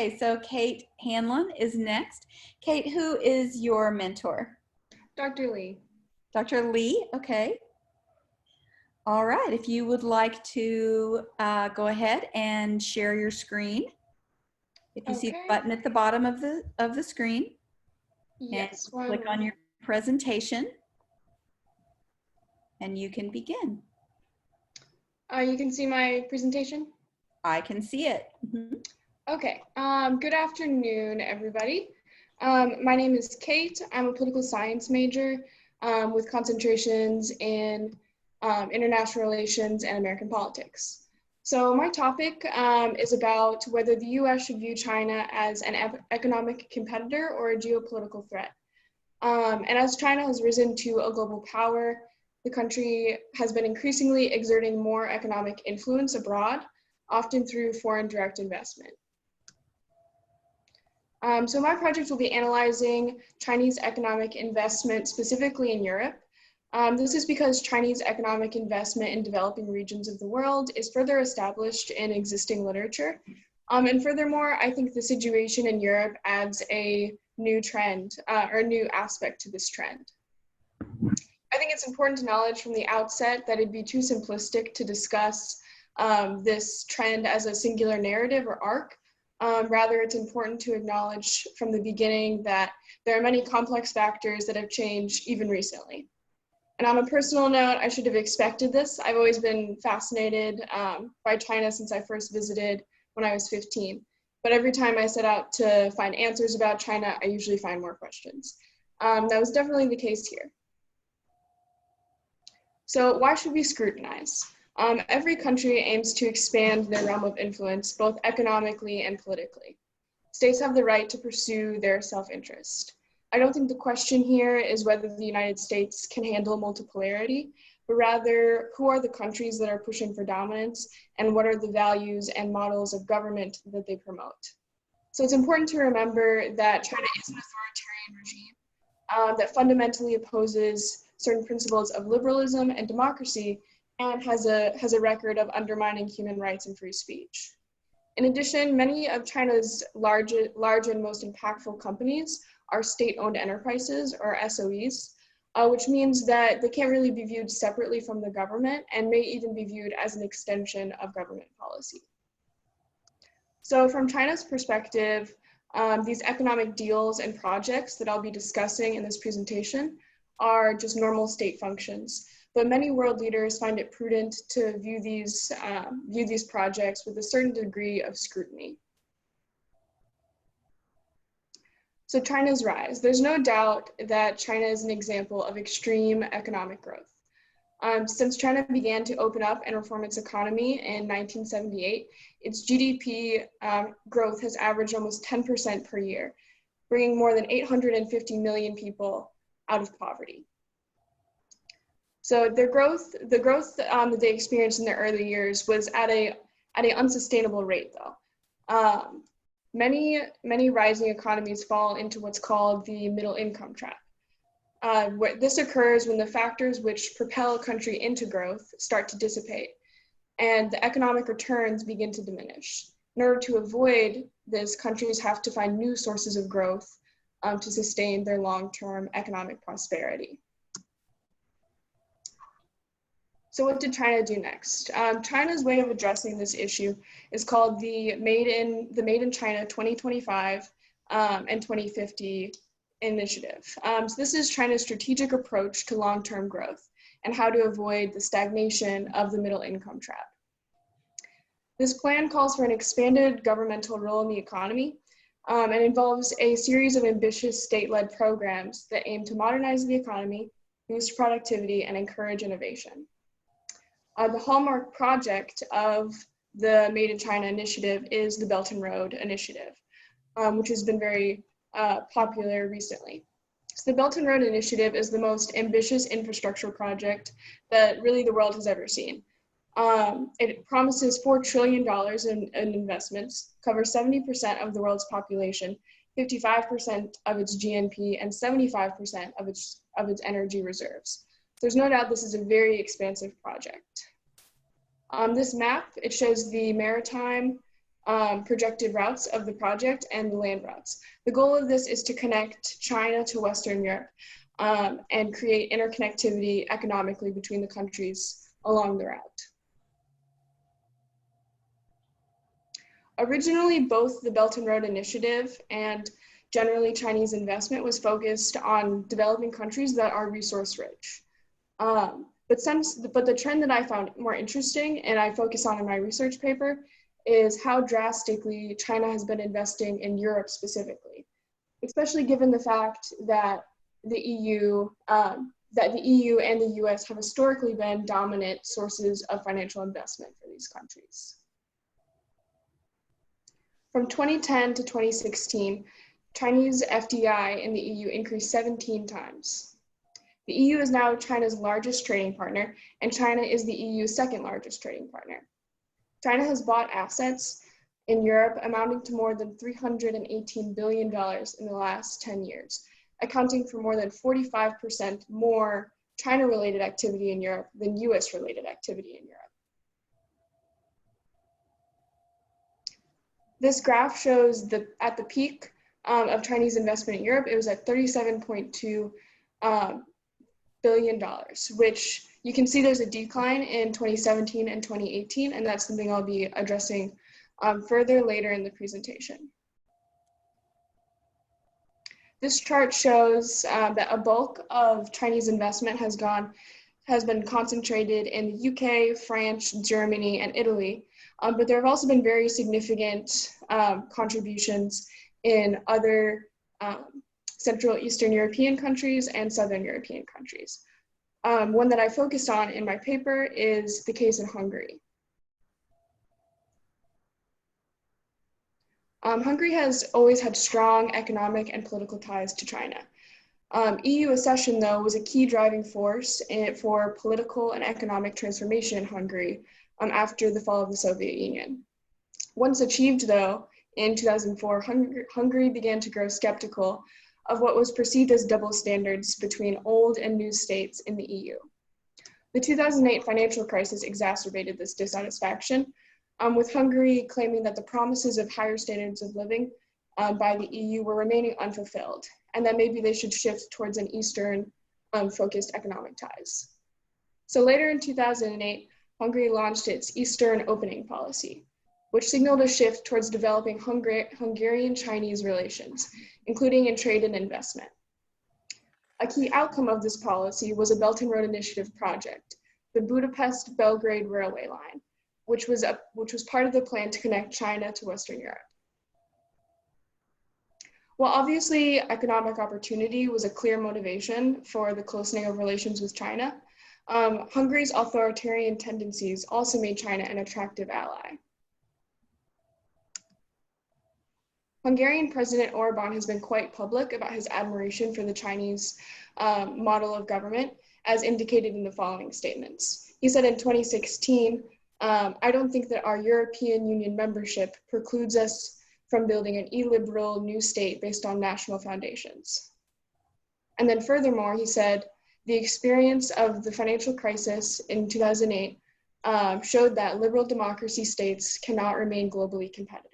Okay, so Kate Hanlon is next. Kate, who is your mentor? Dr. Lee. Dr. Lee, okay. All right, if you would like to go ahead and share your screen. If you see the Okay. button at the bottom of the screen, Yes. and click on your presentation, and you can begin. You can see my presentation? I can see it. Mhm. Okay. Good afternoon, everybody. My name is Kate. I'm a political science major with concentrations in international relations and American politics. So my topic is about whether the US should view China as an economic competitor or a geopolitical threat. And as China has risen to a global power, the country has been increasingly exerting more economic influence abroad, often through foreign direct investment. So my project will be analyzing Chinese economic investment specifically in Europe. This is because Chinese economic investment in developing regions of the world is further established in existing literature. And furthermore, I think the situation in Europe adds a new trend or a new aspect to this trend. I think it's important to acknowledge from the outset that it'd be too simplistic to discuss this trend as a singular narrative or arc. Rather, it's important to acknowledge from the beginning that there are many complex factors that have changed even recently. And on a personal note, I should have expected this. I've always been fascinated by China since I first visited when I was 15. But every time I set out to find answers about China, I usually find more questions. That was definitely the case here. So why should we scrutinize? Every country aims to expand their realm of influence, both economically and politically. States have the right to pursue their self-interest. I don't think the question here is whether the United States can handle multipolarity, but rather who are the countries that are pushing for dominance and what are the values and models of government that they promote. So it's important to remember that China is an authoritarian regime that fundamentally opposes certain principles of liberalism and democracy and has a record of undermining human rights and free speech. In addition, many of China's large and most impactful companies are state-owned enterprises, or SOEs, which means that they can't really be viewed separately from the government and may even be viewed as an extension of government policy. So from China's perspective, these economic deals and projects that I'll be discussing in this presentation are just normal state functions. But many world leaders find it prudent to view these projects with a certain degree of scrutiny. So China's rise. There's no doubt that China is an example of extreme economic growth. Since China began to open up and reform its economy in 1978, its GDP growth has averaged almost 10% per year, bringing more than 850 million people out of poverty. So the growth that they experienced in their early years was at an unsustainable rate, though. Many rising economies fall into what's called the middle income trap. Where this occurs when the factors which propel a country into growth start to dissipate and the economic returns begin to diminish. In order to avoid this, countries have to find new sources of growth to sustain their long-term economic prosperity. So what did China do next? China's way of addressing this issue is called the Made in China 2025 and 2050 initiative. So this is China's strategic approach to long-term growth and how to avoid the stagnation of the middle income trap. This plan calls for an expanded governmental role in the economy and involves a series of ambitious state-led programs that aim to modernize the economy, boost productivity, and encourage innovation. The hallmark project of the Made in China initiative is the Belt and Road Initiative, which has been very popular recently. So the Belt and Road Initiative is the most ambitious infrastructure project that really the world has ever seen. It promises $4 trillion in investments, covers 70% of the world's population, 55% of its GNP, and 75% of its energy reserves. There's no doubt this is a very expansive project. On this map, it shows the maritime projected routes of the project and the land routes. The goal of this is to connect China to Western Europe and create interconnectivity economically between the countries along the route. Originally, both the Belt and Road Initiative and generally Chinese investment was focused on developing countries that are resource rich. But the trend that I found more interesting and I focus on in my research paper is how drastically China has been investing in Europe specifically, especially given the fact that the EU and the US have historically been dominant sources of financial investment for these countries. From 2010 to 2016, Chinese FDI in the EU increased 17 times. The EU is now China's largest trading partner, and China is the EU's second largest trading partner. China has bought assets in Europe amounting to more than $318 billion in the last 10 years, accounting for more than 45% more China-related activity in Europe than US-related activity in Europe. This graph shows that at the peak of Chinese investment in Europe, it was at $37.2 billion, which you can see there's a decline in 2017 and 2018, and that's something I'll be addressing further later in the presentation. This chart shows that a bulk of Chinese investment has been concentrated in the UK, France, Germany, and Italy, but there have also been very significant contributions in other Central Eastern European countries and Southern European countries. One that I focused on in my paper is the case in Hungary. Hungary has always had strong economic and political ties to China. EU accession, though, was a key driving force for political and economic transformation in Hungary after the fall of the Soviet Union. Once achieved, though, in 2004, Hungary began to grow skeptical of what was perceived as double standards between old and new states in the EU. The 2008 financial crisis exacerbated this dissatisfaction, with Hungary claiming that the promises of higher standards of living by the EU were remaining unfulfilled, and that maybe they should shift towards an Eastern focused economic ties. So later in 2008, Hungary launched its Eastern opening policy, which signaled a shift towards developing Hungarian-Chinese relations, including in trade and investment. A key outcome of this policy was a Belt and Road Initiative project, the Budapest-Belgrade Railway Line, which was part of the plan to connect China to Western Europe. While obviously economic opportunity was a clear motivation for the closening of relations with China, Hungary's authoritarian tendencies also made China an attractive ally. Hungarian President Orbán has been quite public about his admiration for the Chinese model of government, as indicated in the following statements. He said in 2016, I don't think that our European Union membership precludes us from building an illiberal new state based on national foundations. And then furthermore, he said, the experience of the financial crisis in 2008 showed that liberal democracy states cannot remain globally competitive.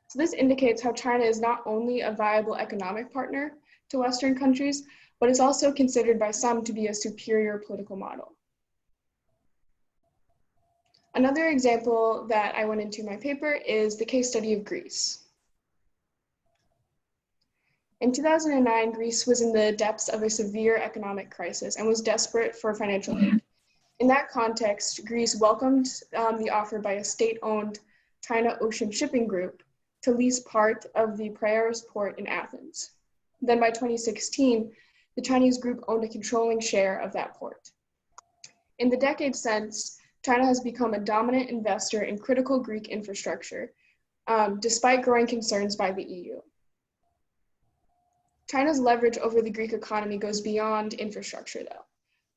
So this indicates how China is not only a viable economic partner to Western countries, but is also considered by some to be a superior political model. Another example that I went into in my paper is the case study of Greece. In 2009, Greece was in the depths of a severe economic crisis and was desperate for financial aid. In that context, Greece welcomed the offer by a state-owned China Ocean Shipping Group to lease part of the Piraeus port in Athens. Then by 2016, the Chinese group owned a controlling share of that port. In the decades since, China has become a dominant investor in critical Greek infrastructure, despite growing concerns by the EU. China's leverage over the Greek economy goes beyond infrastructure, though.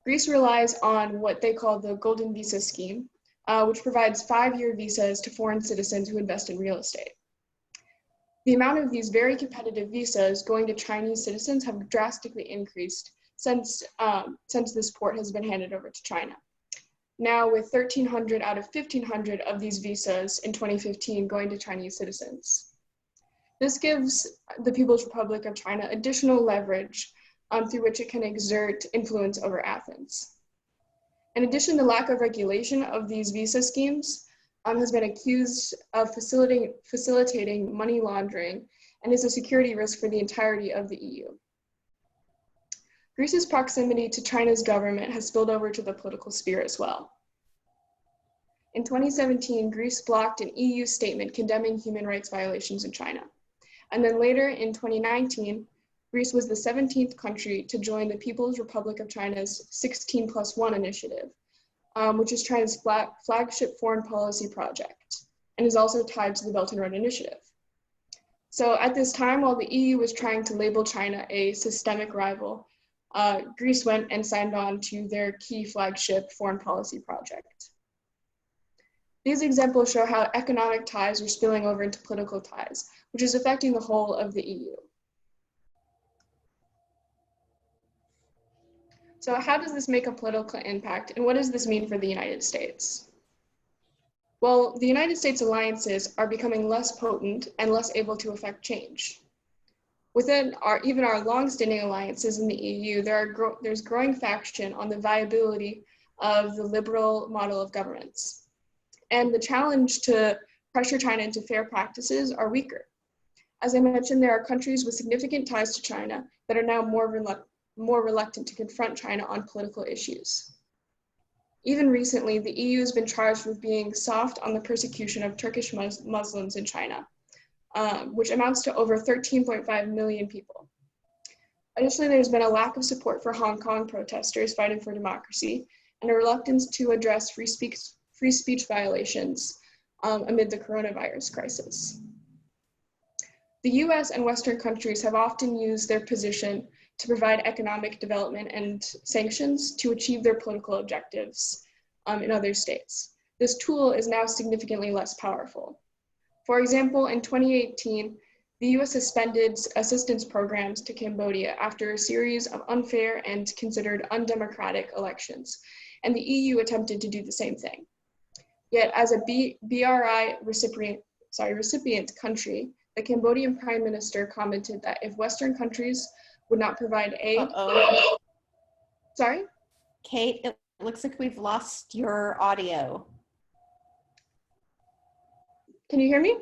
Greece relies on what they call the Golden Visa Scheme, which provides 5-year visas to foreign citizens who invest in real estate. The amount of these very competitive visas going to Chinese citizens have drastically increased since this port has been handed over to China. now with 1,300 out of 1,500 of these visas in 2015 going to Chinese citizens. This gives the People's Republic of China additional leverage through which it can exert influence over Athens. In addition, the lack of regulation of these visa schemes has been accused of facilitating money laundering and is a security risk for the entirety of the EU. Greece's proximity to China's government has spilled over to the political sphere as well. In 2017, Greece blocked an EU statement condemning human rights violations in China. And then later in 2019, Greece was the 17th country to join the People's Republic of China's 16+1 initiative, which is China's flagship foreign policy project, and is also tied to the Belt and Road Initiative. So at this time, while the EU was trying to label China a systemic rival, Greece went and signed on to their key flagship foreign policy project. These examples show how economic ties are spilling over into political ties, which is affecting the whole of the EU. So how does this make a political impact, and what does this mean for the United States? Well, the United States alliances are becoming less potent and less able to affect change. Within even our long-standing alliances in the EU, there's growing faction on the viability of the liberal model of governments. And the challenge to pressure China into fair practices are weaker. As I mentioned, there are countries with significant ties to China that are now more reluctant to confront China on political issues. Even recently, the EU has been charged with being soft on the persecution of Turkish Muslims in China, which amounts to over 13.5 million people. Additionally, there's been a lack of support for Hong Kong protesters fighting for democracy and a reluctance to address free speech violations amid the coronavirus crisis. The US and Western countries have often used their position to provide economic development and sanctions to achieve their political objectives in other states. This tool is now significantly less powerful. For example, in 2018, the US suspended assistance programs to Cambodia after a series of unfair and considered undemocratic elections, and the EU attempted to do the same thing. Yet as a BRI recipient country, the Cambodian Prime Minister commented that if Western countries would not provide aid. Sorry? Kate, it looks like we've lost your audio. Can you hear me?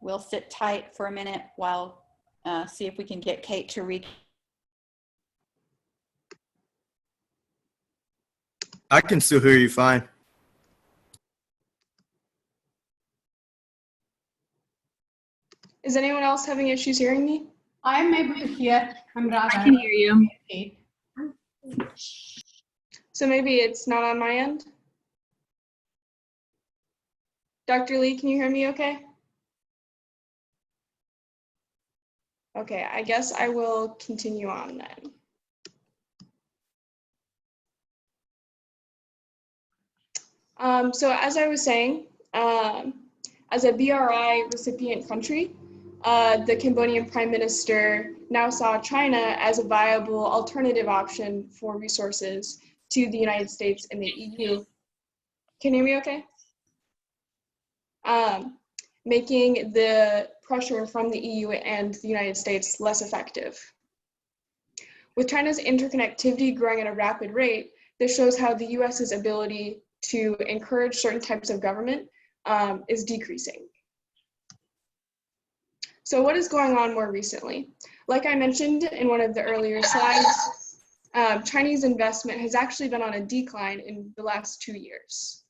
We'll sit tight for a minute while see if we can get Kate to read. I can still hear you fine. Is anyone else having issues hearing me? I'm able to hear. I'm Radha. I can hear you. Okay. So maybe it's not on my end? Dr. Lee, can you hear me okay? Okay, I guess I will continue on then. So as I was saying, as a BRI recipient country, the Cambodian Prime Minister now saw China as a viable alternative option for resources to the United States and the EU. Can you hear me okay? Making the pressure from the EU and the United States less effective. With China's interconnectivity growing at a rapid rate, this shows how the US's ability to encourage certain types of government is decreasing. So what is going on more recently? Like I mentioned in one of the earlier slides, Chinese investment has actually been on a decline in the last 2 years,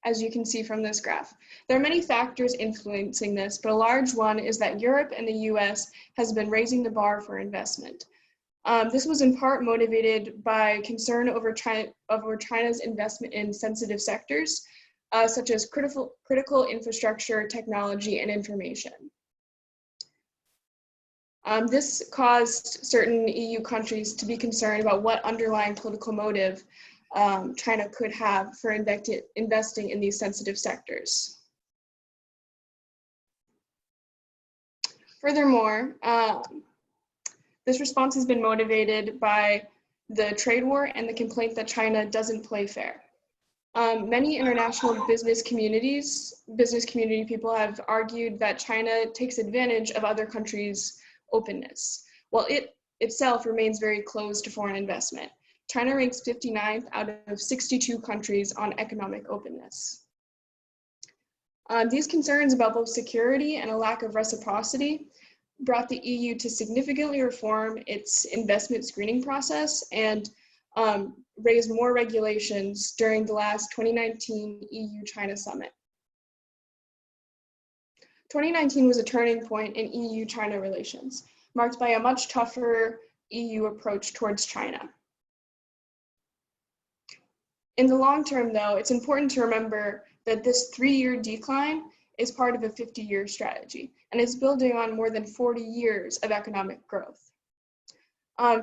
as you can see from this graph. There are many factors influencing this, but a large one is that Europe and the US has been raising the bar for investment. This was in part motivated by concern over China's investment in sensitive sectors, such as critical infrastructure, technology, and information. This caused certain EU countries to be concerned about what underlying political motive China could have for investing in these sensitive sectors. Furthermore, this response has been motivated by the trade war, and the complaint that China doesn't play fair. Many international business community people have argued that China takes advantage of other countries' openness, while it itself remains very closed to foreign investment. China ranks 59th out of 62 countries on economic openness. These concerns about both security and a lack of reciprocity brought the EU to significantly reform its investment screening process and raise more regulations during the last 2019 EU-China summit. 2019 was a turning point in EU-China relations, marked by a much tougher EU approach towards China. In the long term, though, it's important to remember that this 3-year decline is part of a 50-year strategy and is building on more than 40 years of economic growth.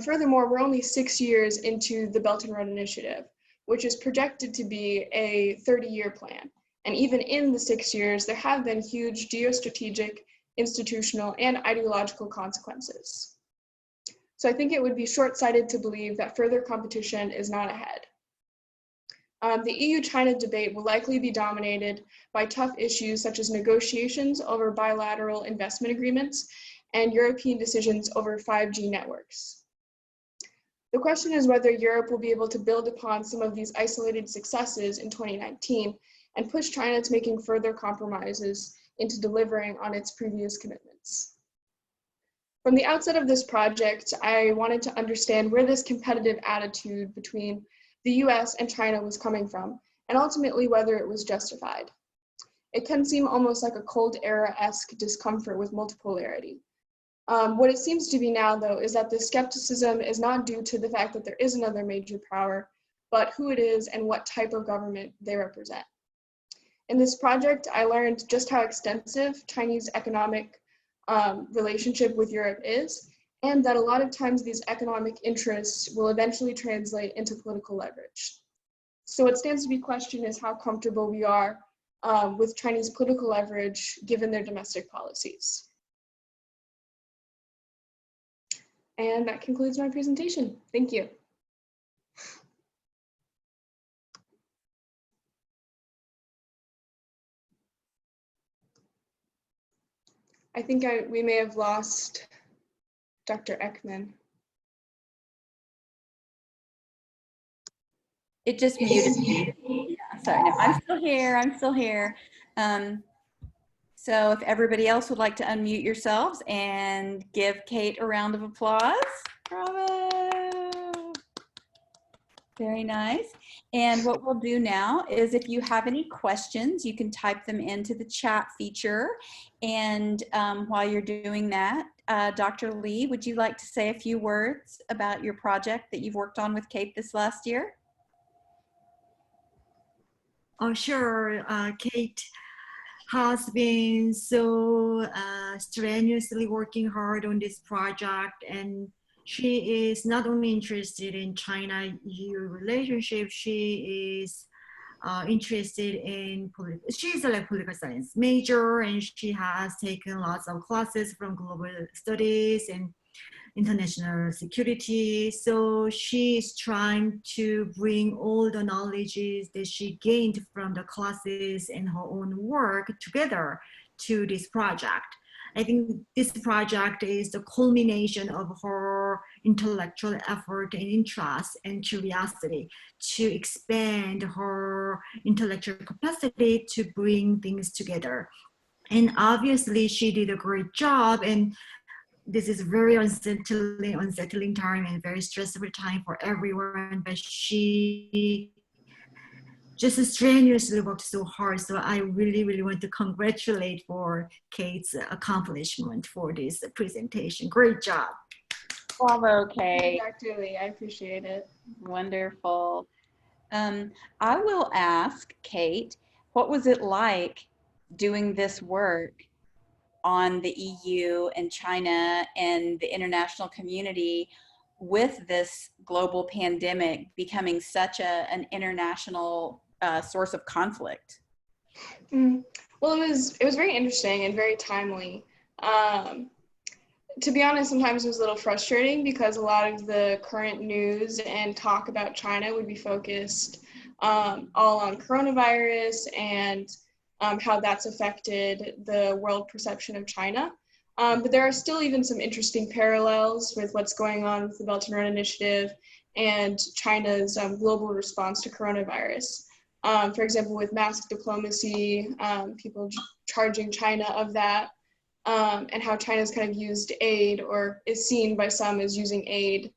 Furthermore, we're only 6 years into the Belt and Road Initiative, which is projected to be a 30-year plan. And even in the 6 years, there have been huge geostrategic, institutional, and ideological consequences. So I think it would be short-sighted to believe that further competition is not ahead. The EU-China debate will likely be dominated by tough issues such as negotiations over bilateral investment agreements and European decisions over 5G networks. The question is whether Europe will be able to build upon some of these isolated successes in 2019 and push China to making further compromises into delivering on its previous commitments. From the outset of this project, I wanted to understand where this competitive attitude between the US and China was coming from, and ultimately whether it was justified. It can seem almost like a Cold Era-esque discomfort with multipolarity. What it seems to be now, though, is that the skepticism is not due to the fact that there is another major power, but who it is and what type of government they represent. In this project, I learned just how extensive Chinese economic relationship with Europe is, and that a lot of times these economic interests will eventually translate into political leverage. So what stands to be questioned is how comfortable we are with Chinese political leverage given their domestic policies. And that concludes my presentation. Thank you. I think we may have lost Dr. Ekman. It just muted me. Yeah, sorry, no, I'm still here. I'm still here. So if everybody else would like to unmute yourselves and give Kate a round of applause. Bravo. Very nice. And what we'll do now is if you have any questions, you can type them into the chat feature. And while you're doing that, Dr. Lee, would you like to say a few words about your project that you've worked on with Kate this last year? Oh, sure. Kate has been so strenuously working hard on this project, and she is not only interested in China-EU relationship, she is interested in she's a political science major, and she has taken lots of classes from global studies and international security. So she is trying to bring all the knowledges that she gained from the classes and her own work together to this project. I think this project is the culmination of her intellectual effort and interest and curiosity to expand her intellectual capacity to bring things together. And obviously she did a great job, and this is very unsettling time and very stressful time for everyone, but she just strenuously worked so hard. So I really, really want to congratulate for Kate's accomplishment for this presentation. Great job. Bravo, Kate. Dr. Lee, I appreciate it. Wonderful. I will ask Kate, what was it like doing this work on the EU and China and the international community with this global pandemic becoming such an international source of conflict? Well, it was very interesting and very timely. To be honest, sometimes it was a little frustrating because a lot of the current news and talk about China would be focused all on coronavirus and how that's affected the world perception of China. But there are still even some interesting parallels with what's going on with the Belt and Road Initiative and China's global response to coronavirus. For example, with mask diplomacy, people charging China of that, and how China's kind of used aid, or is seen by some as using aid